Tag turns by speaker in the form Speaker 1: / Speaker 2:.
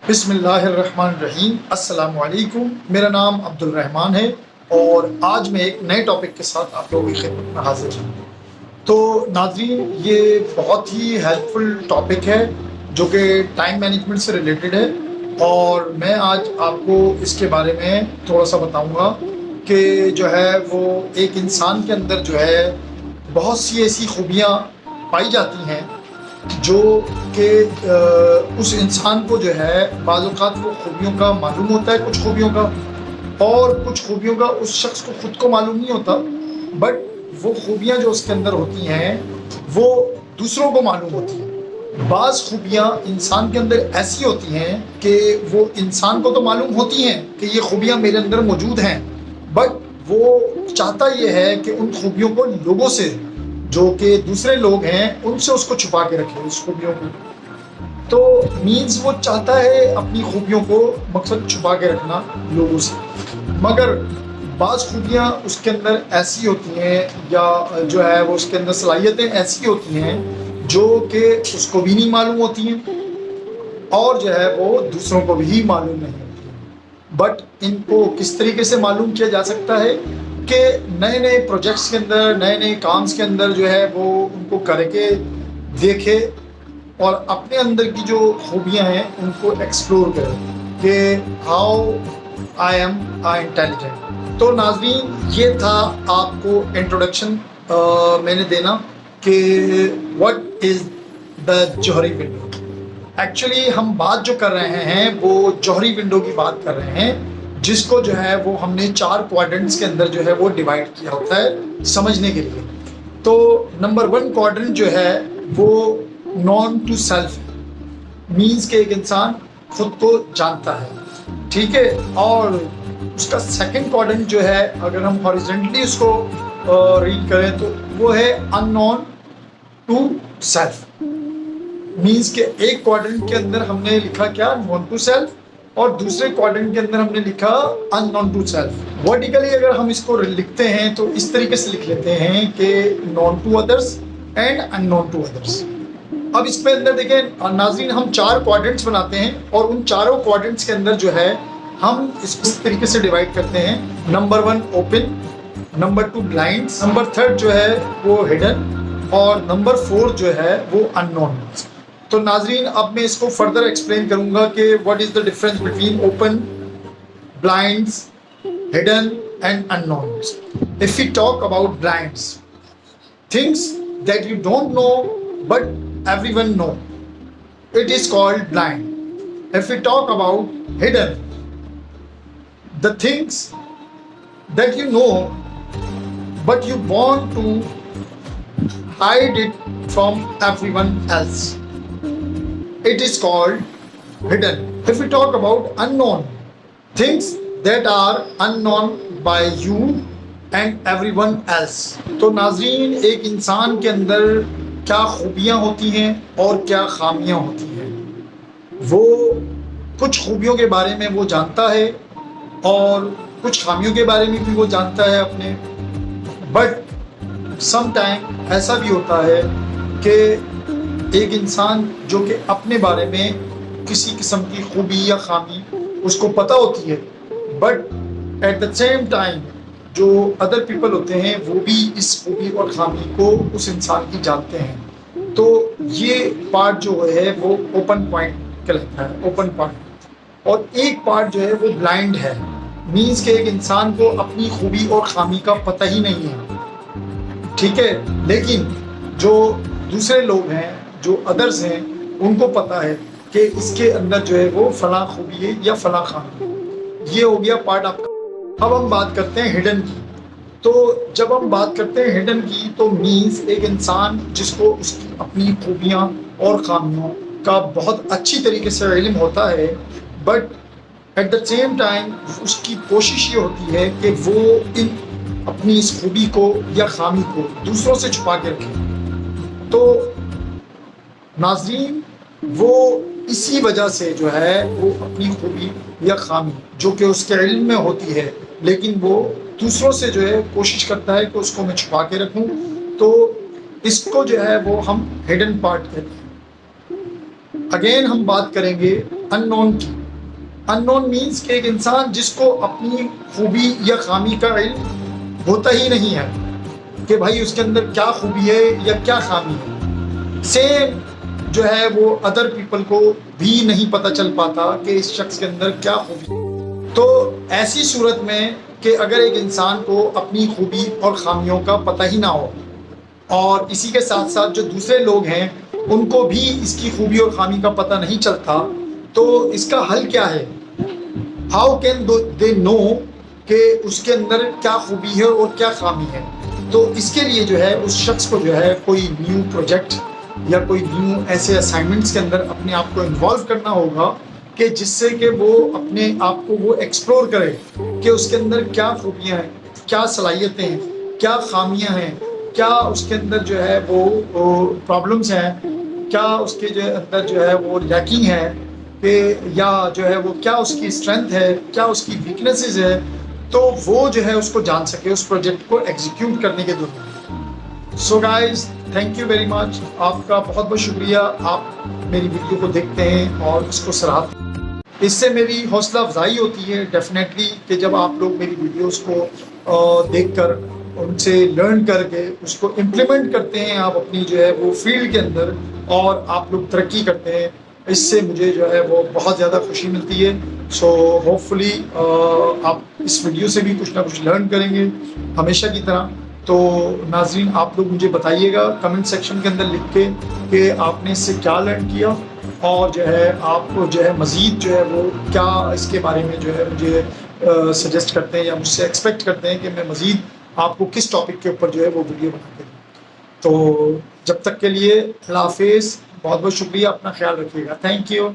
Speaker 1: بسم اللہ الرحمن الرحیم۔ السلام علیکم، میرا نام عبد الرحمن ہے اور آج میں ایک نئے ٹاپک کے ساتھ آپ لوگوں کی خدمت میں حاضر ہوں۔ تو ناظرین، یہ بہت ہی ہیلپ فل ٹاپک ہے جو کہ ٹائم مینجمنٹ سے ریلیٹڈ ہے، اور میں آج آپ کو اس کے بارے میں تھوڑا سا بتاؤں گا کہ جو ہے وہ ایک انسان کے اندر جو ہے بہت سی ایسی خوبیاں پائی جاتی ہیں جو کہ اس انسان کو جو ہے بعض اوقات وہ خوبیوں کا معلوم ہوتا ہے، کچھ خوبیوں کا، اور کچھ خوبیوں کا اس شخص کو خود کو معلوم نہیں ہوتا، بٹ وہ خوبیاں جو اس کے اندر ہوتی ہیں وہ دوسروں کو معلوم ہوتی ہیں۔ بعض خوبیاں انسان کے اندر ایسی ہوتی ہیں کہ وہ انسان کو تو معلوم ہوتی ہیں کہ یہ خوبیاں میرے اندر موجود ہیں، بٹ وہ چاہتا یہ ہے کہ ان خوبیوں کو لوگوں سے، جو کہ دوسرے لوگ ہیں، ان سے اس کو چھپا کے رکھے اس خوبیوں کو۔ تو مینز وہ چاہتا ہے اپنی خوبیوں کو مقصد چھپا کے رکھنا لوگوں سے، مگر بعض خوبیاں اس کے اندر ایسی ہوتی ہیں یا جو ہے وہ اس کے اندر صلاحیتیں ایسی ہوتی ہیں جو کہ اس کو بھی نہیں معلوم ہوتی ہیں اور جو ہے وہ دوسروں کو بھی معلوم نہیں ہوتی ہیں۔ بٹ ان کو کس طریقے سے معلوم کیا جا سکتا ہے کہ نئے نئے پروجیکٹس کے اندر، نئے نئے کامز کے اندر جو ہے وہ ان کو کر کے دیکھے اور اپنے اندر کی جو خوبیاں ہیں ان کو ایکسپلور کرے کہ ہاؤ آئی ایم انٹیلیجنٹ۔ تو ناظرین، یہ تھا آپ کو انٹروڈکشن میں نے دینا کہ واٹ از دا جوہری ونڈو۔ ایکچولی ہم بات جو کر رہے ہیں وہ جوہری ونڈو کی بات کر رہے ہیں، جس کو جو ہے وہ ہم نے 4 کوارڈرنٹس کے اندر جو ہے وہ ڈیوائڈ کیا ہوتا ہے سمجھنے کے لیے۔ تو نمبر 1 کوارڈرنٹ جو ہے وہ نان ٹو سیلف، مینز کہ ایک انسان خود کو جانتا ہے، ٹھیک ہے، اور اس کا سیکنڈ کوارڈرنٹ جو ہے اگر ہم ہاریزونٹلی اس کو ریڈ کریں تو وہ ہے ان نون ٹو سیلف، مینز کہ ایک کوارڈرنٹ کے اندر ہم نے لکھا کیا، نون ٹو سیلف، اور دوسرے کوارڈرنٹ کے اندر ہم نے لکھا ان نون ٹو سیلف۔ ورٹیکلی اگر ہم اس کو لکھتے ہیں تو اس طریقے سے لکھ لیتے ہیں کہ known to others and unknown to others. اب اس میں اندر دیکھیں ناظرین، ہم 4 کوارڈرنٹس بناتے ہیں اور ان چاروں کوارڈرنٹس کے اندر جو ہے ہم اس طریقے سے ڈیوائڈ کرتے ہیں۔ Number 1 open, number 2 blind, number 3 جو ہے وہ ہڈن، اور نمبر 4 جو ہے وہ ان نون۔ تو ناظرین، اب میں اس کو فردر ایکسپلین کروں گا کہ what is the difference between open, blinds, hidden and unknowns. If you talk about blinds, things that you don't know but everyone know, it is called blind. If we talk about hidden, the things that you know but you want to hide it from everyone else, it is called hidden. If we talk about unknown, things that are unknown by you and everyone else. تو ناظرین، ایک انسان کے اندر کیا خوبیاں ہوتی ہیں اور کیا خامیاں ہوتی ہیں، وہ کچھ خوبیوں کے بارے میں وہ جانتا ہے اور کچھ خامیوں کے بارے میں بھی وہ جانتا ہے اپنے، بٹ سم ٹائم ایسا بھی ہوتا ہے کہ ایک انسان جو کہ اپنے بارے میں کسی قسم کی خوبی یا خامی اس کو پتہ ہوتی ہے، but at the same time جو ادر پیپل ہوتے ہیں وہ بھی اس خوبی اور خامی کو اس انسان کی جانتے ہیں۔ تو یہ پارٹ جو ہے وہ اوپن پوائنٹ کہلاتا ہے، اوپن پوائنٹ۔ اور ایک پارٹ جو ہے وہ بلائنڈ ہے، مینز کہ ایک انسان کو اپنی خوبی اور خامی کا پتہ ہی نہیں ہے، ٹھیک ہے، لیکن جو دوسرے لوگ ہیں، جو ادرز ہیں، ان کو پتہ ہے کہ اس کے اندر جو ہے وہ فلاں خوبی ہے یا فلاں خامی ہے۔ یہ ہو گیا پارٹ آپ کا۔ اب ہم بات کرتے ہیں ہڈن کی۔ تو جب ہم بات کرتے ہیں ہڈن کی تو مینز ایک انسان جس کو اس کی اپنی خوبیاں اور خامیوں کا بہت اچھی طریقے سے علم ہوتا ہے، but at the same time اس کی کوشش یہ ہوتی ہے کہ وہ ان اپنی اس خوبی کو یا خامی کو دوسروں سے چھپا کے رکھے۔ تو ناظرین، وہ اسی وجہ سے جو ہے وہ اپنی خوبی یا خامی جو کہ اس کے علم میں ہوتی ہے لیکن وہ دوسروں سے جو ہے کوشش کرتا ہے کہ اس کو میں چھپا کے رکھوں، تو اس کو جو ہے وہ ہم ہڈن پارٹ کہتے ہیں۔ اگین ہم بات کریں گے انون کی. انون مینس کہ ایک انسان جس کو اپنی خوبی یا خامی کا علم ہوتا ہی نہیں ہے کہ بھائی اس کے اندر کیا خوبی ہے یا کیا خامی ہے. سیم جو ہے وہ ادر پیپل کو بھی نہیں پتہ چل پاتا کہ اس شخص کے اندر کیا خوبی ہے. تو ایسی صورت میں کہ اگر ایک انسان کو اپنی خوبی اور خامیوں کا پتہ ہی نہ ہو اور اسی کے ساتھ ساتھ جو دوسرے لوگ ہیں ان کو بھی اس کی خوبی اور خامی کا پتہ نہیں چلتا, تو اس کا حل کیا ہے؟ ہاؤ کین دے نو کہ اس کے اندر کیا خوبی ہے اور کیا خامی ہے. تو اس کے لیے جو ہے اس شخص کو جو ہے کوئی نیو پروجیکٹ یا کوئی نیو ایسے اسائنمنٹس کے اندر اپنے آپ کو انوالو کرنا ہوگا کہ جس سے کہ وہ اپنے آپ کو وہ ایکسپلور کرے کہ اس کے اندر کیا خوبیاں ہیں, کیا صلاحیتیں ہیں, کیا خامیاں ہیں, کیا اس کے اندر جو ہے وہ پرابلمس ہیں, کیا اس کے جو اندر جو ہے وہ لیکنگ ہے کہ یا جو ہے وہ کیا اس کی اسٹرینتھ ہے, کیا اس کی ویکنیسز ہے, تو وہ جو ہے اس کو جان سکے اس پروجیکٹ کو ایگزیکیوٹ کرنے کے دوران. So guys, thank you very much. آپ کا بہت بہت شکریہ, آپ میری ویڈیو کو دیکھتے ہیں اور اس کو سراہتے ہیں. اس سے میری حوصلہ افزائی ہوتی ہے ڈیفینیٹلی کہ جب آپ لوگ میری ویڈیوز کو دیکھ کر ان سے لرن کر کے اس کو امپلیمنٹ کرتے ہیں آپ اپنی جو ہے وہ فیلڈ کے اندر اور آپ لوگ ترقی کرتے ہیں, اس سے مجھے جو ہے وہ بہت زیادہ خوشی ملتی ہے. سو ہوپ فلی آپ اس ویڈیو سے بھی کچھ نہ کچھ لرن کریں گے ہمیشہ کی طرح. تو ناظرین, آپ لوگ مجھے بتائیے گا کمنٹ سیکشن کے اندر لکھ کے کہ آپ نے اس سے کیا لرن کیا اور جو ہے آپ کو جو ہے مزید جو ہے وہ کیا اس کے بارے میں جو ہے مجھے سجیسٹ کرتے ہیں یا مجھ سے ایکسپیکٹ کرتے ہیں کہ میں مزید آپ کو کس ٹاپک کے اوپر جو ہے وہ ویڈیو بنا کے دوں. تو جب تک کے لیے اللہ حافظ, بہت بہت شکریہ, اپنا خیال رکھیے گا. Thank you.